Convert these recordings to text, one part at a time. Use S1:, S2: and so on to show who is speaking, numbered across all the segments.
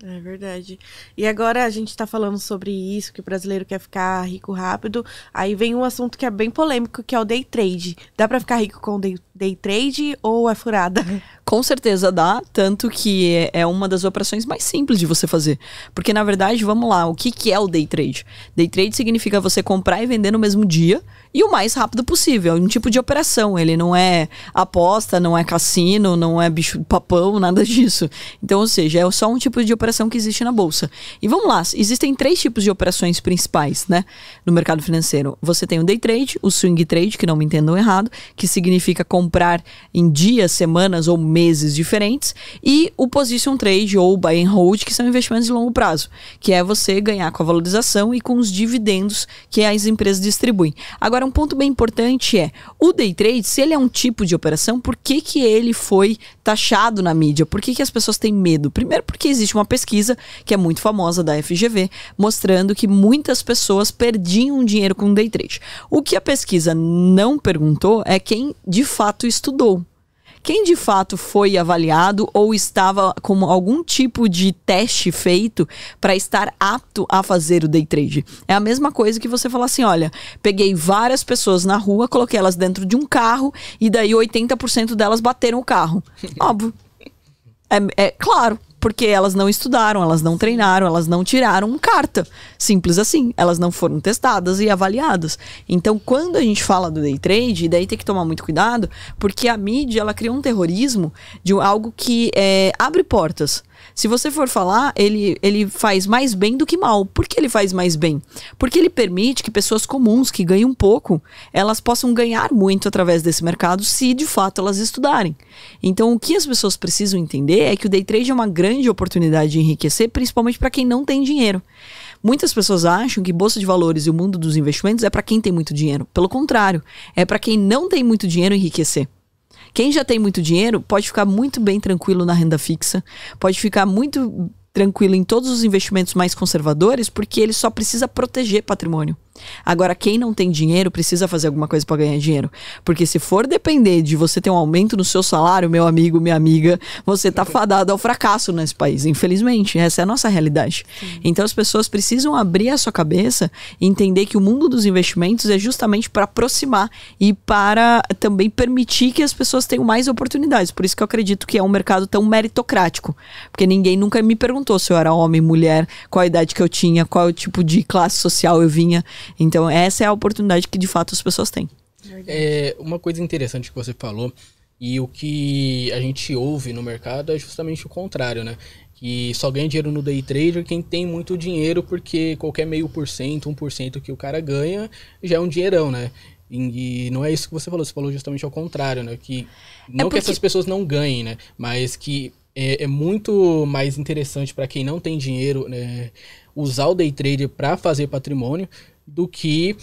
S1: É verdade. E agora a gente tá falando sobre isso, que o brasileiro quer ficar rico rápido. Aí vem um assunto que é bem polêmico, que é o day trade. Dá pra ficar rico com day trade ou é furada?
S2: Com certeza dá, tanto que é uma das operações mais simples de você fazer. Porque, na verdade, vamos lá, o que é o day trade? Day trade significa você comprar e vender no mesmo dia e o mais rápido possível. É um tipo de operação, ele não é aposta, não é cassino, não é bicho papão, nada disso. Então, ou seja, é só um tipo de operação que existe na bolsa. E vamos lá, existem 3 tipos de operações principais, né, no mercado financeiro. Você tem o day trade, o swing trade, que não me entendam errado, que significa comprar em dias, semanas ou meses diferentes, e o position trade ou buy and hold, que são investimentos de longo prazo, que é você ganhar com a valorização e com os dividendos que as empresas distribuem. Agora, um ponto bem importante é, o day trade, se ele é um tipo de operação, por que que ele foi taxado na mídia? Por que que as pessoas têm medo? Primeiro porque existe uma pesquisa, que é muito famosa, da FGV, mostrando que muitas pessoas perdiam dinheiro com day trade. O que a pesquisa não perguntou é quem de fato estudou. Quem de fato foi avaliado ou estava com algum tipo de teste feito para estar apto a fazer o day trade. É a mesma coisa que você falar assim, olha, peguei várias pessoas na rua, coloquei elas dentro de um carro e daí 80% delas bateram o carro. Óbvio. É claro. Porque elas não estudaram, elas não treinaram, elas não tiraram carta. Simples assim. Elas não foram testadas e avaliadas. Então, quando a gente fala do day trade, daí tem que tomar muito cuidado, porque a mídia, ela cria um terrorismo de algo que abre portas. Se você for falar, ele faz mais bem do que mal. Por que ele faz mais bem? Porque ele permite que pessoas comuns, que ganham pouco, elas possam ganhar muito através desse mercado, se de fato elas estudarem. Então, o que as pessoas precisam entender é que o day trade é uma grande oportunidade de enriquecer, principalmente para quem não tem dinheiro. Muitas pessoas acham que bolsa de valores e o mundo dos investimentos é para quem tem muito dinheiro. Pelo contrário, é para quem não tem muito dinheiro enriquecer. Quem já tem muito dinheiro pode ficar muito bem tranquilo na renda fixa, pode ficar muito tranquilo em todos os investimentos mais conservadores, porque ele só precisa proteger patrimônio. Agora, quem não tem dinheiro precisa fazer alguma coisa para ganhar dinheiro. Porque se for depender de você ter um aumento no seu salário, meu amigo, minha amiga, você tá fadado ao fracasso nesse país. Infelizmente, essa é a nossa realidade. Sim. Então as pessoas precisam abrir a sua cabeça e entender que o mundo dos investimentos é justamente para aproximar e para também permitir que as pessoas tenham mais oportunidades. Por isso que eu acredito que é um mercado tão meritocrático. Porque ninguém nunca me perguntou se eu era homem, mulher, qual a idade que eu tinha, qual o tipo de classe social eu vinha. Então, essa é a oportunidade que, de fato, as pessoas têm.
S3: Uma coisa interessante que você falou, e o que a gente ouve no mercado é justamente o contrário, né? Que só ganha dinheiro no day trader quem tem muito dinheiro, porque qualquer 0,5%, 1% que o cara ganha já é um dinheirão, né? E não é isso que você falou justamente ao contrário, né? Que não que essas pessoas não ganhem, né? Mas que é muito mais interessante para quem não tem dinheiro, né, usar o day trader para fazer patrimônio, do que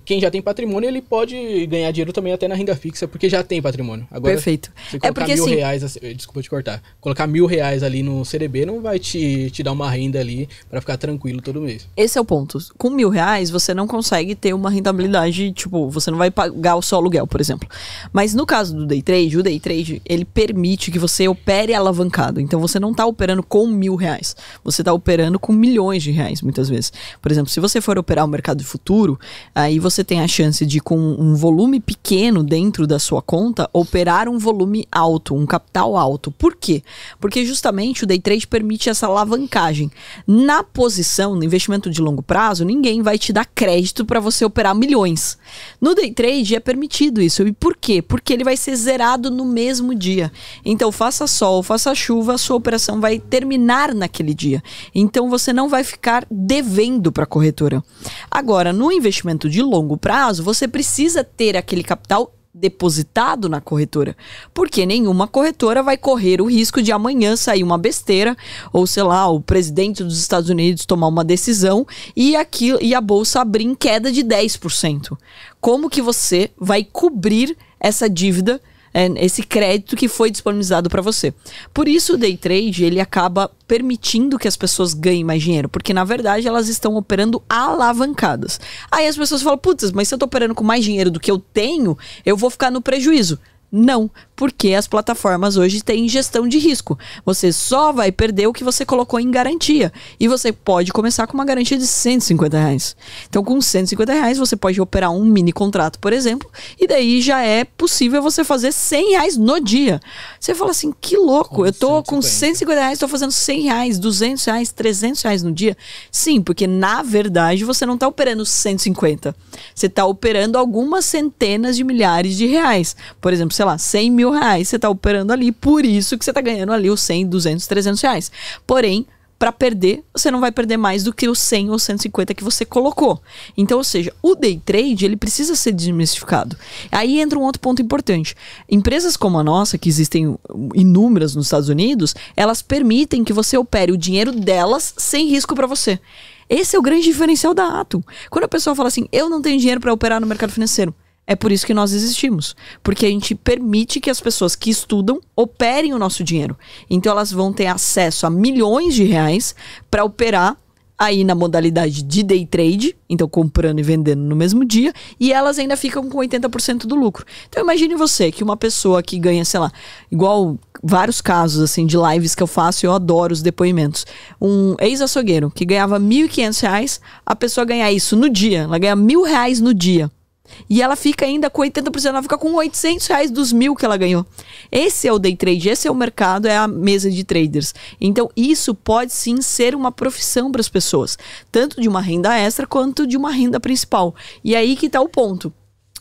S3: quem já tem patrimônio, ele pode ganhar dinheiro também até na renda fixa, porque já tem patrimônio. Agora,
S2: perfeito.
S3: Se colocar R$1.000, desculpa te cortar, colocar R$1.000 ali no CDB não vai te dar uma renda ali para ficar tranquilo todo mês.
S2: Esse é o ponto. Com R$1.000, você não consegue ter uma rentabilidade, tipo, você não vai pagar o seu aluguel, por exemplo. Mas no caso do day trade, o day trade, ele permite que você opere alavancado. Então, você não tá operando com R$1.000. Você tá operando com milhões de reais, muitas vezes. Por exemplo, se você for operar o mercado futuro, aí você tem a chance de, com um volume pequeno dentro da sua conta, operar um volume alto, um capital alto. Por quê? Porque justamente o day trade permite essa alavancagem. Na posição, no investimento de longo prazo, ninguém vai te dar crédito para você operar milhões. No day trade é permitido isso. E por quê? Porque ele vai ser zerado no mesmo dia. Então, faça sol, faça chuva, a sua operação vai terminar naquele dia. Então, você não vai ficar devendo para a corretora. Agora, no investimento de longo prazo, você precisa ter aquele capital depositado na corretora, porque nenhuma corretora vai correr o risco de amanhã sair uma besteira, ou sei lá, o presidente dos Estados Unidos tomar uma decisão e a bolsa abrir em queda de 10%. Como que você vai cobrir essa dívida, esse crédito que foi disponibilizado para você? Por isso o day trade, ele acaba permitindo que as pessoas ganhem mais dinheiro, porque na verdade elas estão operando alavancadas. Aí as pessoas falam, putz, mas se eu tô operando com mais dinheiro do que eu tenho, eu vou ficar no prejuízo. Não, porque as plataformas hoje têm gestão de risco. Você só vai perder o que você colocou em garantia. E você pode começar com uma garantia de R$150. Então, com R$150, você pode operar um mini contrato, por exemplo, e daí já é possível você fazer R$100 no dia. Você fala assim, que louco, eu tô com R$150, tô fazendo R$100, R$200, R$300 no dia. Sim, porque na verdade você não tá operando 150. Você tá operando algumas centenas de milhares de reais. Por exemplo, sei lá, R$100 mil você tá operando ali, por isso que você tá ganhando ali os 100, 200, 300 reais. Porém, para perder, você não vai perder mais do que os 100 ou 150 que você colocou. Então, ou seja, o day trade, ele precisa ser desmistificado. Aí entra um outro ponto importante. Empresas como a nossa, que existem inúmeras nos Estados Unidos, elas permitem que você opere o dinheiro delas sem risco para você. Esse é o grande diferencial da Atom. Quando a pessoa fala assim, eu não tenho dinheiro para operar no mercado financeiro, é por isso que nós existimos. Porque a gente permite que as pessoas que estudam operem o nosso dinheiro. Então elas vão ter acesso a milhões de reais para operar aí na modalidade de day trade, então comprando e vendendo no mesmo dia, e elas ainda ficam com 80% do lucro. Então imagine você que uma pessoa que ganha, sei lá, igual vários casos assim de lives que eu faço, eu adoro os depoimentos. Um ex-açougueiro que ganhava R$1.500, a pessoa ganha isso no dia, ela ganha R$1.000 no dia. E ela fica ainda com 80%, ela fica com R$800 dos 1.000 que ela ganhou. Esse é o day trade, esse é o mercado, é a mesa de traders. Então isso pode sim ser uma profissão para as pessoas, tanto de uma renda extra quanto de uma renda principal. E aí que está o ponto.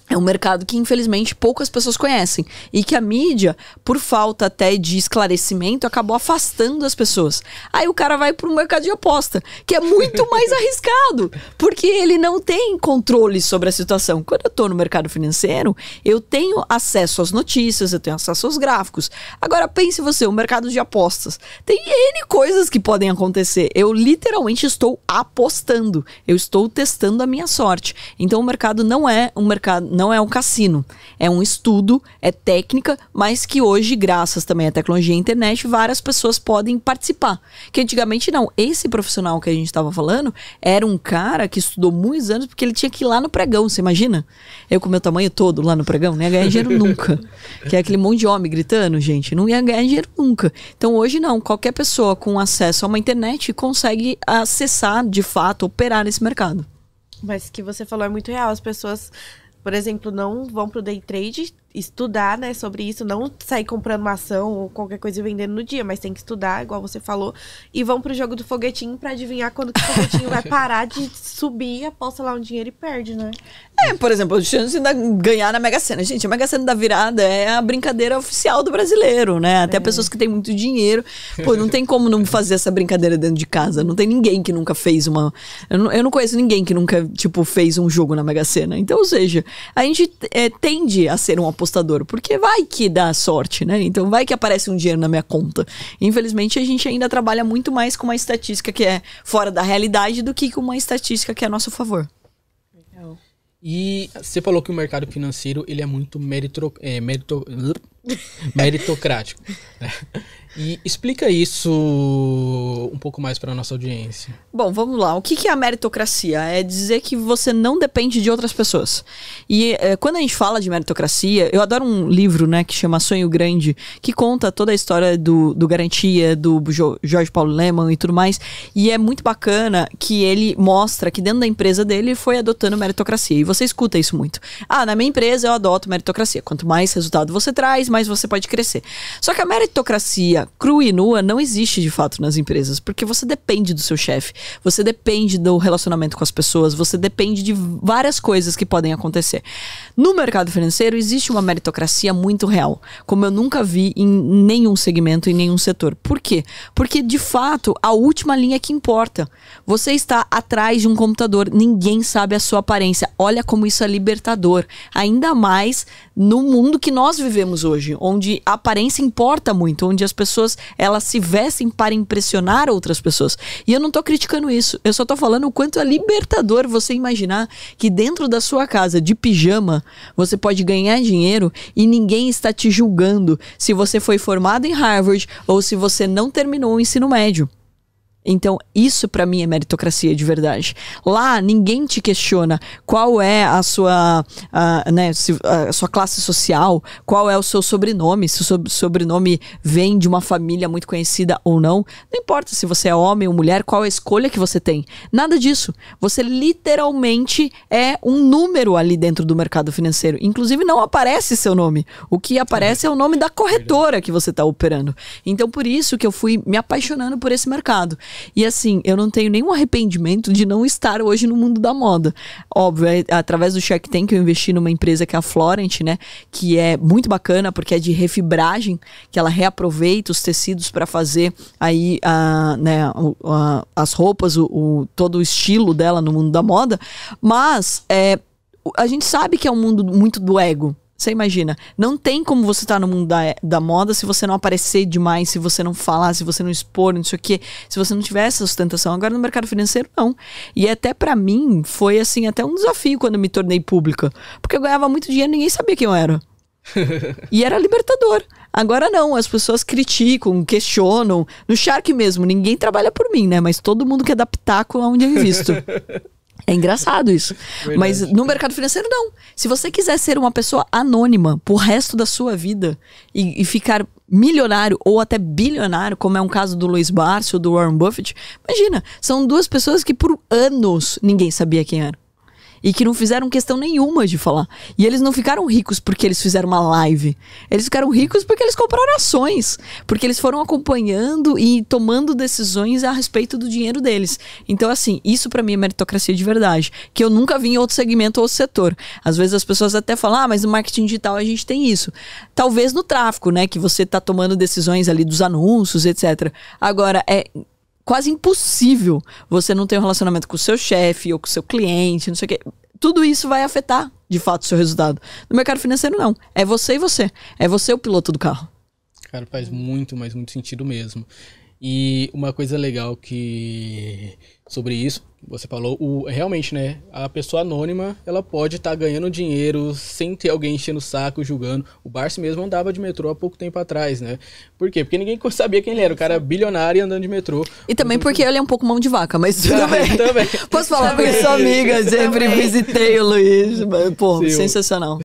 S2: É um mercado que, infelizmente, poucas pessoas conhecem. E que a mídia, por falta até de esclarecimento, acabou afastando as pessoas. Aí o cara vai para o mercado de aposta, que é muito mais arriscado. Porque ele não tem controle sobre a situação. Quando eu estou no mercado financeiro, eu tenho acesso às notícias, eu tenho acesso aos gráficos. Agora, pense você, o mercado de apostas. Tem N coisas que podem acontecer. Eu literalmente estou apostando. Eu estou testando a minha sorte. Então, o mercado não é um cassino, é um estudo, é técnica, mas que hoje, graças também à tecnologia e à internet, várias pessoas podem participar. Que antigamente não. Esse profissional que a gente estava falando era um cara que estudou muitos anos porque ele tinha que ir lá no pregão, você imagina? Eu com meu tamanho todo lá no pregão, não ia ganhar dinheiro nunca. Que é aquele monte de homem gritando, gente, não ia ganhar dinheiro nunca. Então hoje não, qualquer pessoa com acesso a uma internet consegue acessar, de fato, operar nesse mercado.
S1: Mas o que você falou é muito real, as pessoas, por exemplo, não vão pro day trade estudar, né, sobre isso, não sair comprando uma ação ou qualquer coisa e vendendo no dia, mas tem que estudar, igual você falou, e vão pro jogo do foguetinho pra adivinhar quando que o foguetinho vai parar de subir, aposta lá um dinheiro e perde, né?
S2: Por exemplo, a chance de ganhar na Mega Sena. Gente, a Mega Sena da virada é a brincadeira oficial do brasileiro, né? Até pessoas que têm muito dinheiro. Pô, não tem como não fazer essa brincadeira dentro de casa. Não tem ninguém que nunca fez uma... Eu não conheço ninguém que nunca, fez um jogo na Mega Sena. Então, ou seja, a gente tende a ser um apostador, porque vai que dá sorte, né? Então, vai que aparece um dinheiro na minha conta. Infelizmente, a gente ainda trabalha muito mais com uma estatística que é fora da realidade do que com uma estatística que é a nosso favor.
S3: E você falou que o mercado financeiro ele é muito meritocrático. E explica isso um pouco mais para a nossa audiência.
S2: Bom, vamos lá. O que é a meritocracia? É dizer que você não depende de outras pessoas. E quando a gente fala de meritocracia, eu adoro um livro, né, que chama Sonho Grande, que conta toda a história do Garantia, do Jorge Paulo Lemann e tudo mais. E é muito bacana que ele mostra que dentro da empresa dele foi adotando meritocracia. E você escuta isso muito. Na minha empresa eu adoto meritocracia. Quanto mais resultado você traz, mais você pode crescer. Só que a meritocracia crua e nua não existe de fato nas empresas, porque você depende do seu chefe, você depende do relacionamento com as pessoas, você depende de várias coisas que podem acontecer. No mercado financeiro existe uma meritocracia muito real, como eu nunca vi em nenhum segmento, em nenhum setor. Por quê? Porque de fato a última linha que importa. Você está atrás de um computador, ninguém sabe a sua aparência. Olha como isso é libertador, ainda mais no mundo que nós vivemos hoje, onde a aparência importa muito, onde as pessoas elas se vestem para impressionar outras pessoas. E eu não tô criticando isso, eu só tô falando o quanto é libertador você imaginar que dentro da sua casa, de pijama, você pode ganhar dinheiro e ninguém está te julgando se você foi formado em Harvard ou se você não terminou o ensino médio. Então, isso pra mim é meritocracia de verdade. Lá, ninguém te questiona qual é a sua, a sua classe social, qual é o seu sobrenome, se o seu sobrenome vem de uma família muito conhecida ou não. Não importa se você é homem ou mulher, qual é a escolha que você tem. Nada disso. Você literalmente é um número ali dentro do mercado financeiro. Inclusive, não aparece seu nome. O que aparece é o nome da corretora que você está operando. Então, por isso que eu fui me apaixonando por esse mercado. E assim, eu não tenho nenhum arrependimento de não estar hoje no mundo da moda. Óbvio, através do Shark Tank eu investi numa empresa que é a Florent, né? Que é muito bacana porque é de refibragem, que ela reaproveita os tecidos para fazer aí as roupas, todo o estilo dela no mundo da moda. Mas a gente sabe que é um mundo muito do ego. Você imagina, não tem como você estar no mundo da moda se você não aparecer demais, se você não falar, se você não expor, não sei o quê, se você não tiver essa sustentação. Agora no mercado financeiro, não. E até pra mim, foi assim, até um desafio quando eu me tornei pública. Porque eu ganhava muito dinheiro e ninguém sabia quem eu era. E era libertador. Agora não, as pessoas criticam, questionam. No Shark mesmo, ninguém trabalha por mim, né? Mas todo mundo quer dar pitaco aonde eu invisto. É engraçado isso. Verdade. Mas no mercado financeiro, não. Se você quiser ser uma pessoa anônima pro resto da sua vida e ficar milionário ou até bilionário, como é um caso do Luiz Barsi ou do Warren Buffett, imagina, são duas pessoas que por anos ninguém sabia quem eram. E que não fizeram questão nenhuma de falar. E eles não ficaram ricos porque eles fizeram uma live. Eles ficaram ricos porque eles compraram ações. Porque eles foram acompanhando e tomando decisões a respeito do dinheiro deles. Então, assim, isso pra mim é meritocracia de verdade. Que eu nunca vi em outro segmento ou outro setor. Às vezes as pessoas até falam, mas no marketing digital a gente tem isso. Talvez no tráfico, né? Que você tá tomando decisões ali dos anúncios, etc. Agora, quase impossível você não ter um relacionamento com o seu chefe ou com o seu cliente, não sei o quê. Tudo isso vai afetar, de fato, o seu resultado. No mercado financeiro, não. É você e você. É você o piloto do carro.
S3: Cara, faz muito, mas muito sentido mesmo. E uma coisa legal sobre isso, você falou, realmente, né, a pessoa anônima, ela pode estar ganhando dinheiro sem ter alguém enchendo o saco, julgando. O Barsi mesmo andava de metrô há pouco tempo atrás, né? Por quê? Porque ninguém sabia quem ele era, o cara bilionário andando de metrô.
S2: E também porque ele é um pouco mão de vaca, mas tudo bem.
S3: Também.
S2: Posso falar porque sou amiga, sempre visitei o Luiz. Pô, sim, sensacional.